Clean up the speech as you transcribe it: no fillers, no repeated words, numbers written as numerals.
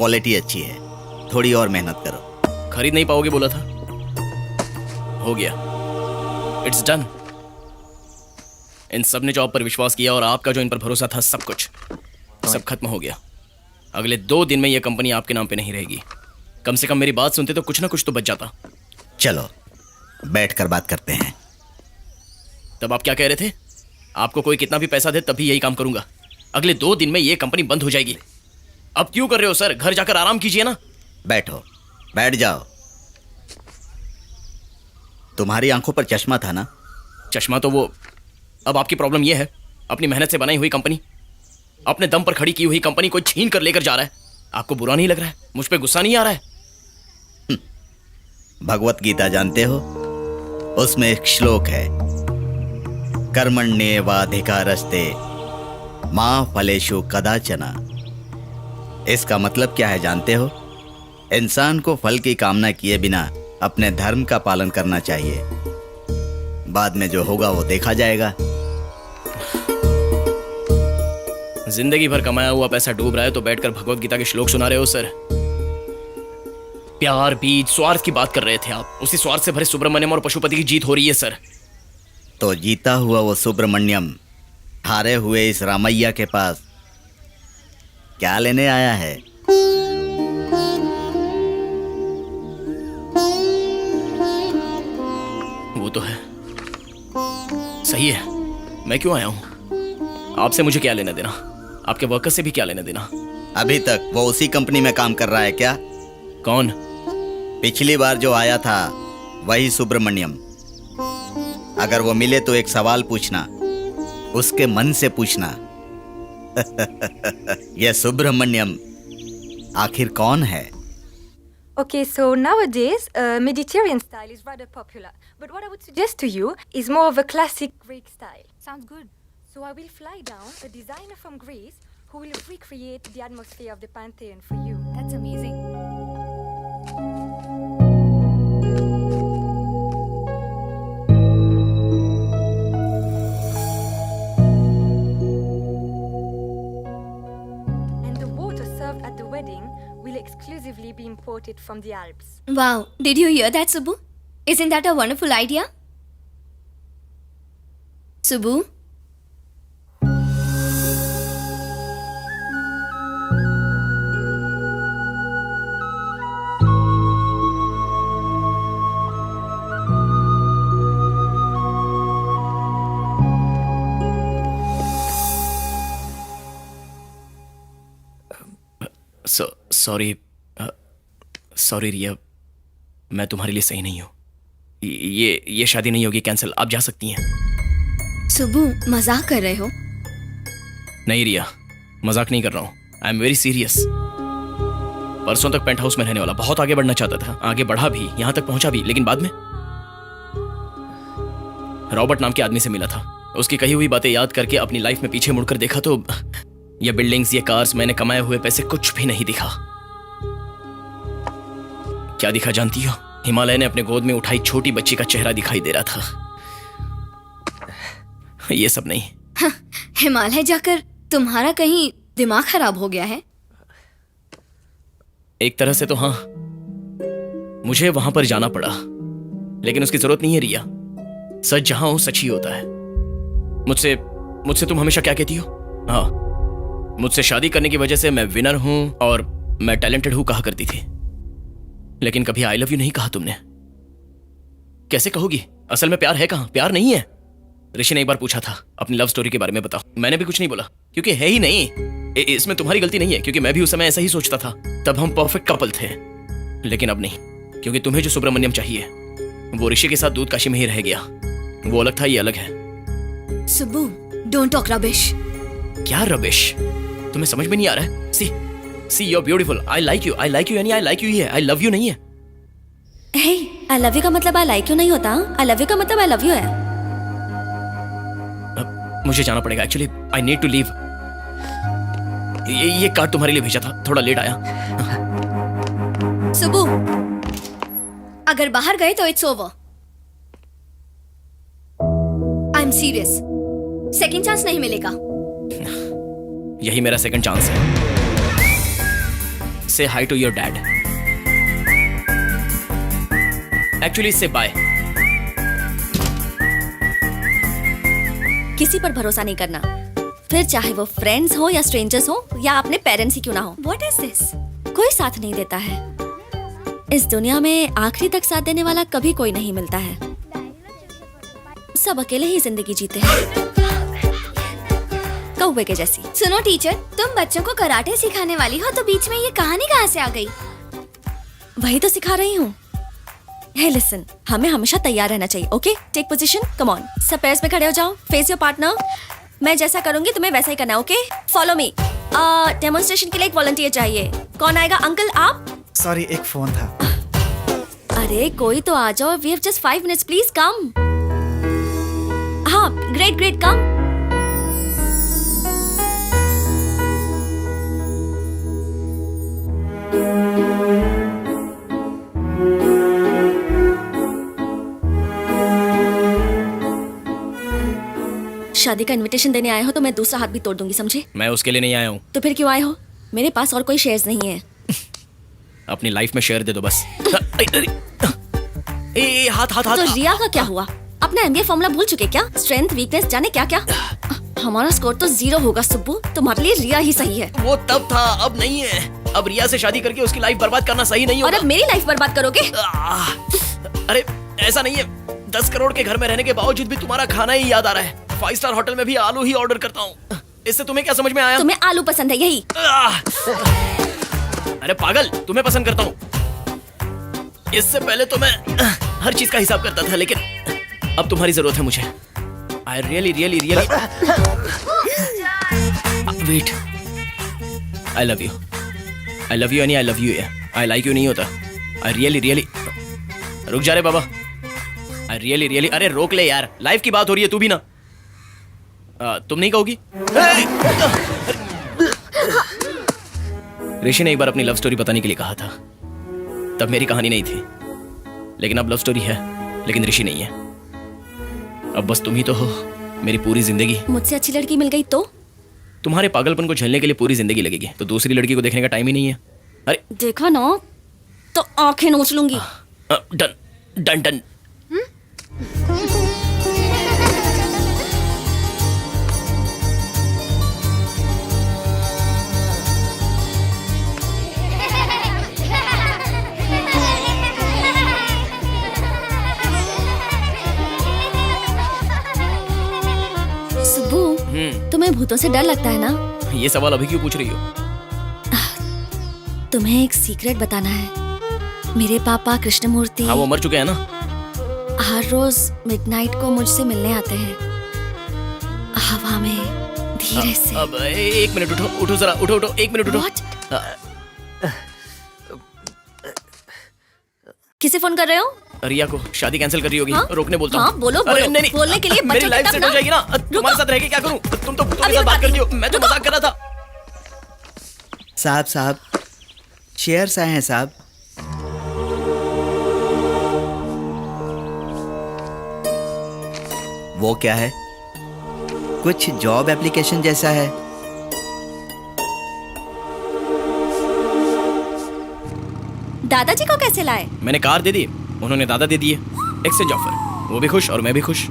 Quality अच्छी है, थोड़ी और मेहनत करो। खरीद नहीं पाओगे बोला था, हो गया, इट्स डन। इन सब ने जो आप पर विश्वास किया और आपका जो इन पर भरोसा था, सब कुछ सब खत्म हो गया। अगले 2 दिन में यह कंपनी आपके नाम पे नहीं रहेगी। कम से कम मेरी बात सुनते तो कुछ ना कुछ तो बच जाता। चलो बैठकर बात करते हैं। तब आप क्या कह रहे थे? आपको कोई कितना भी पैसा दे तभी यही काम करूंगा। अगले 2 दिन में यह कंपनी बंद हो जाएगी। अब क्यों कर रहे हो सर? घर जाकर आराम कीजिए ना। बैठो, बैठ जाओ। तुम्हारी आंखों पर चश्मा था ना? चश्मा तो वो, अब आपकी प्रॉब्लम यह है, अपनी मेहनत से बनाई हुई कंपनी, अपने दम पर खड़ी की हुई कंपनी कोई छीन कर लेकर जा रहा है। आपको बुरा नहीं लग रहा है? मुझ पे गुस्सा नहीं आ रहा है? भगवत गीता जानते हो? उसमें एक श्लोक है, कर्मण्येवाधिकारस्ते मा फलेषु कदाचन। इसका मतलब क्या है जानते हो? इंसान को फल की कामना किए बिना अपने धर्म का पालन करना चाहिए। बाद में जो होगा वो देखा जाएगा। जिंदगी भर कमाया हुआ पैसा डूब रहा है तो बैठकर भगवत गीता के श्लोक सुना रहे हो सर? प्यार, बीज, स्वार्थ की बात कर रहे थे आप। उसी स्वार्थ से भरे सुब्रमण्यम और पशुपति की जीत हो रही है सर। तो जीता हुआ वो सुब्रमण्यम हारे हुए इस रामैया के पास क्या लेने आया है? वो तो है, सही है। मैं क्यों आया हूं? आपसे मुझे क्या लेना देना? आपके वर्कर से भी क्या लेना देना? अभी तक वो उसी कंपनी में काम कर रहा है क्या? कौन? पिछली बार जो आया था वही सुब्रमण्यम। अगर वो मिले तो एक सवाल पूछना, उसके मन से पूछना। यह सुब्रमण्यम आखिर कौन है? Okay, so nowadays, Mediterranean style is rather popular. But what I would suggest to you is more of a classic Greek style. Sounds good. So I will fly down a designer from Greece who will recreate the atmosphere of the Pantheon for you. That's amazing. And the water served at the wedding will exclusively be imported from the Alps. Wow, did you hear that, Subbu? Isn't that a wonderful idea? Subbu? Sorry Riya, मैं तुम्हारे लिए सही नहीं हूँ। ये शादी नहीं होगी, कैंसिल। आप जा सकती हैं। सुबू, मजाक कर रहे हो? नहीं रिया, मजाक नहीं कर रहा हूँ। I am very serious. परसों तक पेंट हाउस में रहने वाला, बहुत आगे बढ़ना चाहता था, आगे बढ़ा भी, यहाँ तक पहुंचा भी, लेकिन बाद में रॉबर्ट नाम के आदमी से मिला था। उसकी कही हुई बातें याद करके अपनी लाइफ में पीछे मुड़कर देखा तो ये बिल्डिंग्स, ये कार्स, मैंने कमाए हुए पैसे, कुछ भी नहीं दिखा। क्या दिखा जानती हो? हिमालय ने अपने गोद में उठाई छोटी बच्ची का चेहरा दिखाई दे रहा था। ये सब नहीं। हाँ, हिमालय जाकर तुम्हारा कहीं दिमाग खराब हो गया है? एक तरह से तो हाँ, मुझे वहां पर जाना पड़ा, लेकिन उसकी जरूरत नहीं है रिया। सच जहां हो सच ही होता है। मुझसे तुम हमेशा क्या कहती हो? हाँ, मुझसे शादी करने की वजह से मैं विनर हूं और मैं टैलेंटेड हूं कहा करती थी, लेकिन कभी आई लव यू नहीं कहा तुमने। कैसे कहोगी? असल में प्यार है कहां? प्यार नहीं है। ऋषि ने एक बार पूछा था अपनी लव स्टोरी के बारे में बताओ, मैंने भी कुछ नहीं बोला, क्योंकि है ही नहीं। इसमें तुम्हारी गलती नहीं है, क्योंकि मैं भी उस समय ऐसा ही सोचता था। तब हम परफेक्ट कपल थे, लेकिन अब नहीं, क्योंकि तुम्हें जो सुब्रमण्यम चाहिए वो ऋषि के साथ दूध काशी में ही रह गया। वो अलग था, ये अलग है। Subbu, don't talk rubbish. क्या रबिश? तुम्हें समझ में नहीं आ रहा है? See you are beautiful, I like you यानी आई लाइक यू ही है, आई लव यू नहीं है। हे, आई लव यू का मतलब आई लाइक यू नहीं होता। आई लव यू का मतलब आई लव यू है। मुझे जाना पड़ेगा, actually I need to leave. ये कार्ड तुम्हारे लिए भेजा था, थोड़ा लेट आया। सुबू, अगर बाहर गए तो it's over. I am serious, second chance नहीं मिलेगा। यही मेरा सेकंड चांस है। Say hi to your dad. Actually say bye. किसी पर भरोसा नहीं करना, फिर चाहे वो फ्रेंड्स हो या स्ट्रेंजर्स हो या अपने पेरेंट्स ही क्यों ना हो। What is this? कोई साथ नहीं देता है इस दुनिया में, आखिरी तक साथ देने वाला कभी कोई नहीं मिलता है। सब अकेले ही जिंदगी जीते हैं, कौवे के जैसी। सुनो टीचर, तुम बच्चों को कराटे सिखाने वाली हो, तो बीच में ये कहानी कहाँ से आ गई? वही तो सिखा रही हूँ। हे लिसन, हमें हमेशा तैयार रहना चाहिए। Okay, take position, come on. सब पैर्स में खड़े हो जाओ, फेस योर पार्टनर। मैं जैसा करूंगी तुम्हें वैसा ही करना, ओके? Follow me. डेमोन्स्ट्रेशन के लिए एक वॉलंटियर चाहिए। कौन आएगा? अंकल आप? सॉरी, एक फोन था। अरे कोई तो आ जाओ। We have just 5 minutes, please come. हाँ, ग्रेट ग्रेट, कम। शादी का इनविटेशन देने आए हो तो मैं दूसरा हाथ भी तोड़ दूंगी, समझे? मैं उसके लिए नहीं आया हूँ। तो फिर क्यों आए हो? मेरे पास और कोई शेयर्स नहीं है। अपनी लाइफ में शेयर दे दो बस। ए, हाथ हाथ हाथ। तो रिया का क्या हुआ? अपना एमबीए फॉर्मूला भूल चुके क्या? स्ट्रेंथ, वीकनेस, जाने क्या क्या। हमारा स्कोर तो 0 होगा सुब्बू। तुम्हारे लिए रिया ही सही है। वो तब था, अब नहीं है। अब रिया से शादी करके उसकी लाइफ बर्बाद करना सही नहीं और होगा। अब मेरी लाइफ बर्बाद करोगे? अरे ऐसा नहीं है। 10 करोड़ के घर में रहने के बावजूद भी तुम्हारा खाना ही याद आ रहा है। 5 स्टार होटल में भी आलू ही ऑर्डर करता हूँ। इससे तुम्हें क्या समझ में आया? तुम्हें आलू पसंद है, यही? अरे पागल, तुम्हें पसंद करता हूँ। इससे पहले तो मैं हर चीज का हिसाब करता था, लेकिन अब तुम्हारी जरूरत है मुझे। I really really really wait. I love you. I love you यानी आई लव यू है। आई लाइक यू नहीं होता। आई रियली रियली। रुक जा रे बाबा। आई रियली रियली। अरे रोक ले यार, लाइफ की बात हो रही है, तू भी ना। तुम नहीं कहोगी? ऋषि ने एक बार अपनी लव स्टोरी बताने के लिए कहा था। तब मेरी कहानी नहीं थी, लेकिन अब लव स्टोरी है, लेकिन ऋषि नहीं है। अब बस तुम ही तो हो मेरी पूरी जिंदगी। मुझसे अच्छी लड़की मिल गई तो? तुम्हारे पागलपन को झेलने के लिए पूरी जिंदगी लगेगी, तो दूसरी लड़की को देखने का टाइम ही नहीं है। अरे देखा ना, तो आंखें नोच लूंगी। Done done done. सुब्बू, तुम्हें भूतों से डर लगता है ना? ये सवाल अभी क्यों पूछ रही हो? तुम्हें एक सीक्रेट बताना है। मेरे पापा कृष्णमूर्ति, हाँ वो मर चुके हैं ना। हर रोज मिडनाइट को मुझसे मिलने आते हैं, हवा में धीरे से। अब एक मिनट, उठो उठो जरा, उठो उठो, एक मिनट उठो। What? किसे फोन कर रहे हो? रिया को। शादी कैंसिल कर रही होगी। हाँ? रोकने बोलता हाँ, हूँ। बोलो, अरे, बोलो। नहीं, नहीं, बोलने के लिए मेरी बच्चों लाइफ की सेट तब हो जाएगी ना। रुको। तुम्हारे साथ रह के क्या करूँ? तुम तो अभी मेरे साथ बात बताती करती हो। हूँ। मैं तो रुको। मजाक कर रहा था। साहब शेयर्स आए हैं साहब। वो क्या है? कुछ जॉब एप्लीकेशन जैसा है। दादाजी को कैसे लाए? मैंने कार दे दी, उन्होंने दादा दे दिए। Exchange offer. वो भी खुश और मैं भी खुश।